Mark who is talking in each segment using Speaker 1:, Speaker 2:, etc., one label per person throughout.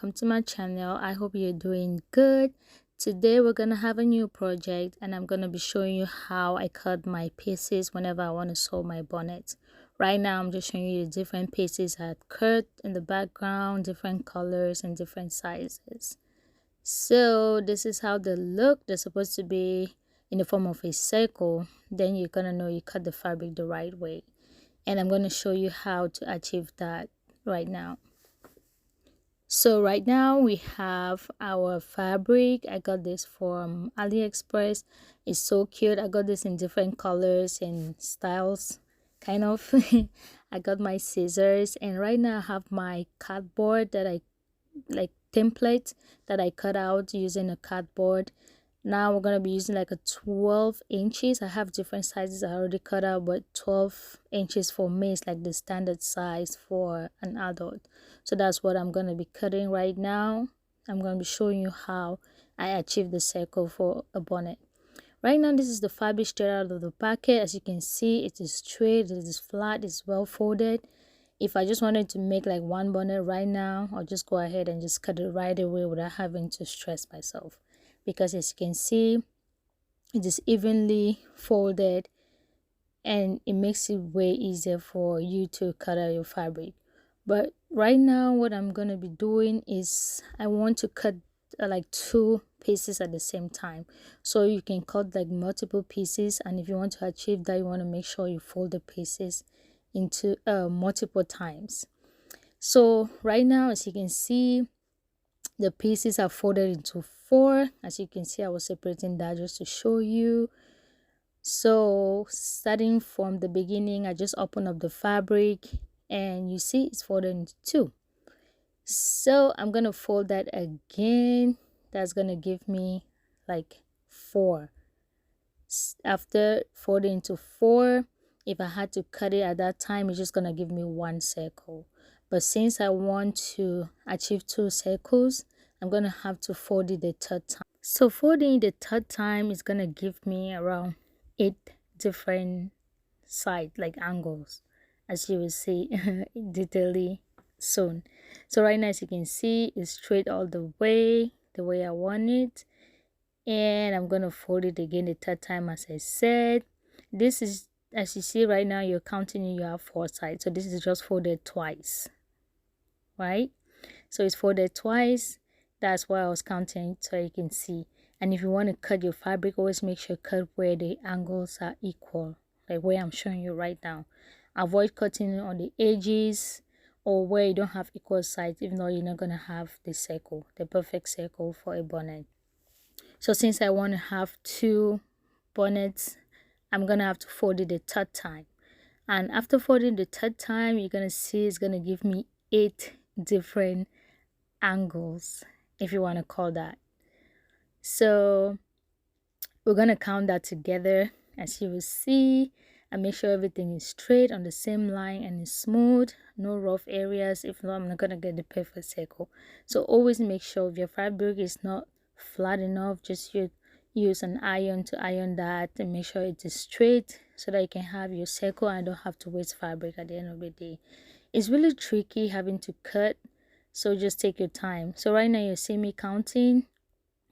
Speaker 1: welcome to my channel. I hope you're doing good. Today we're gonna have a new project and I'm gonna be showing you how I cut my pieces whenever I want to sew my bonnet. Right now I'm just showing you the different pieces I had cut in the background, different colors and different sizes. So this is how they look. They're supposed to be in the form of a circle. Then you're gonna know you cut the fabric the right way, and I'm going to show you how to achieve that right now. So right now we have our fabric. I got this from AliExpress. It's so cute. I got this in different colors and styles, kind of. I got my scissors, and right now I have my cardboard that I like template that I cut out using a cardboard. Now we're going to be using like a 12 inches. I have different sizes I already cut out, but 12 inches for me is like the standard size for an adult. So that's what I'm going to be cutting right now. I'm going to be showing you how I achieve the circle for a bonnet. Right now this is the fabric straight out of the packet. As you can see, it is straight, it is flat, it's well folded. If I just wanted to make like one bonnet right now, I'll just go ahead and just cut it right away without having to stress myself. Because as you can see, it is evenly folded and it makes it way easier for you to cut out your fabric. But right now what I'm going to be doing is I want to cut like two pieces at the same time, so you can cut like multiple pieces, and if you want to achieve that, you want to make sure you fold the pieces into multiple times. So right now, as you can see, the pieces are folded into four. As you can see, I was separating that just to show you. So starting from the beginning, I just open up the fabric and you see it's folded into two. So I'm gonna fold that again. That's gonna give me like four. After folding into four, if I had to cut it at that time, it's just gonna give me one circle. But since I want to achieve two circles, I'm gonna have to fold it the third time. So folding the third time is gonna give me around 8 different side like angles, as you will see detailedly soon. So right now, as you can see, it's straight all the way I want it, and I'm gonna fold it again the third time. As I said, this is, as you see right now, you're counting, you have 4 sides, so this is just folded twice, right? So it's folded twice. That's why I was counting, so you can see. And if you want to cut your fabric, always make sure you cut where the angles are equal, like where I'm showing you right now. Avoid cutting on the edges or where you don't have equal sides, even though you're not going to have the circle, the perfect circle for a bonnet. So since I want to have 2 bonnets, I'm going to have to fold it the third time. And after folding the third time, you're going to see it's going to give me 8 different angles, if you want to call that. So we're going to count that together, as you will see, and make sure everything is straight on the same line and is smooth, no rough areas. If not, I'm not going to get the perfect circle. So always make sure if your fabric is not flat enough, just use an iron to iron that and make sure it is straight so that you can have your circle and don't have to waste fabric at the end of the day. It's really tricky having to cut, so just take your time. So right now you see me counting.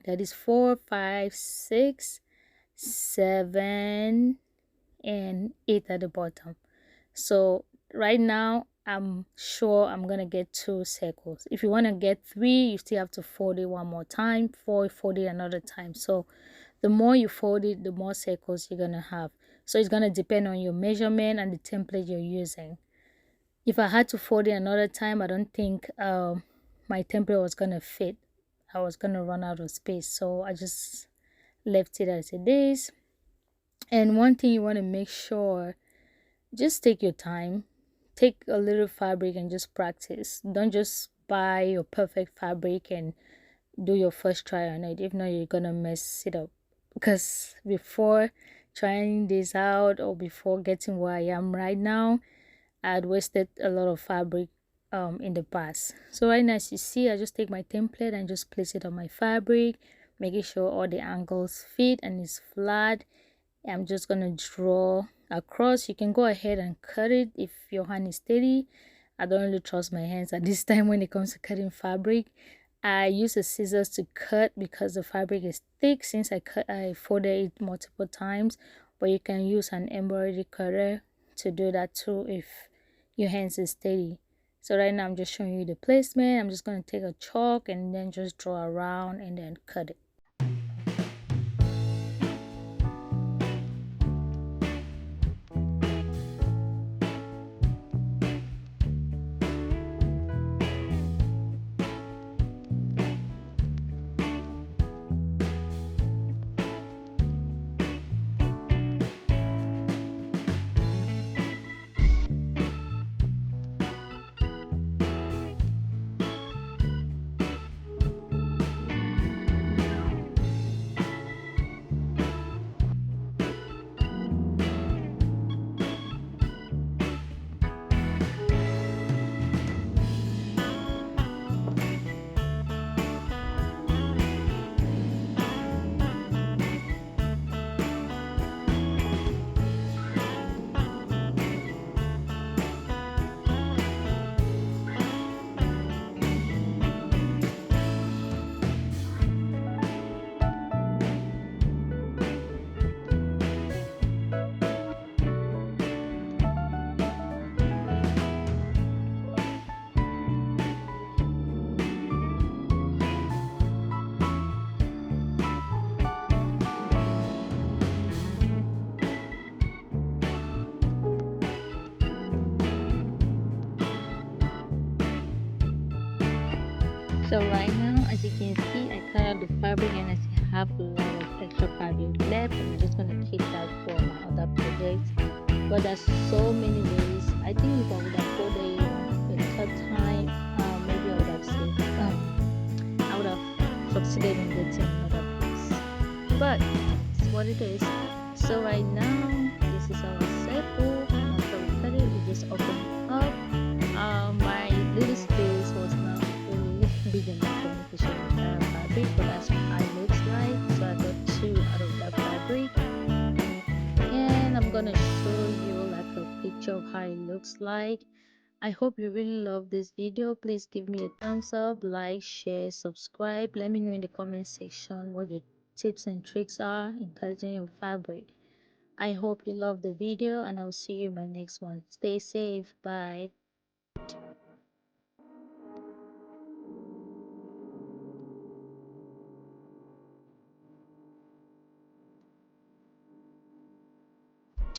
Speaker 1: That is 4, 5, 6, 7 and 8 at the bottom. So right now I'm sure I'm gonna get 2 circles. If you want to get 3, you still have to fold it one more time, fold it another time. So the more you fold it, the more circles you're gonna have. So it's gonna depend on your measurement and the template you're using. If I had to fold it another time, I don't think my template was gonna fit. I was gonna run out of space, so I just left it as it is. And one thing you want to make sure, just take your time, take a little fabric and just practice. Don't just buy your perfect fabric and do your first try on it. If not, you're gonna mess it up, because before trying this out or before getting where I am right now, I had wasted a lot of fabric in the past. So right now, as you see, I just take my template and just place it on my fabric, making sure all the angles fit and it's flat. I'm just gonna draw across. You can go ahead and cut it if your hand is steady. I don't really trust my hands at this time when it comes to cutting fabric. I use a scissors to cut because the fabric is thick. Since I folded it multiple times, but you can use an embroidery cutter to do that too if your hands is steady. So right now I'm just showing you the placement. I'm just going to take a chalk and then just draw around and then cut it. So right now, as you can see, I cut out the fabric and I still have a lot of extra fabric left. I'm just gonna keep that for my other projects. But there's so many ways. I think if I would have folded it a third time, maybe I would have saved. I would have succeeded in getting another piece. But it's what it is. So right now, this is our circle. After we cut it, we just open it up. My little space was not really big enough for me to show the entire fabric, but that's what it looks like. So I got two out of that fabric, and I'm gonna show you like a picture of how it looks like. I hope you really love this video. Please give me a thumbs up, like, share, subscribe. Let me know in the comment section what your tips and tricks are in cutting your fabric. I hope you love the video, and I'll see you in my next one. Stay safe. Bye.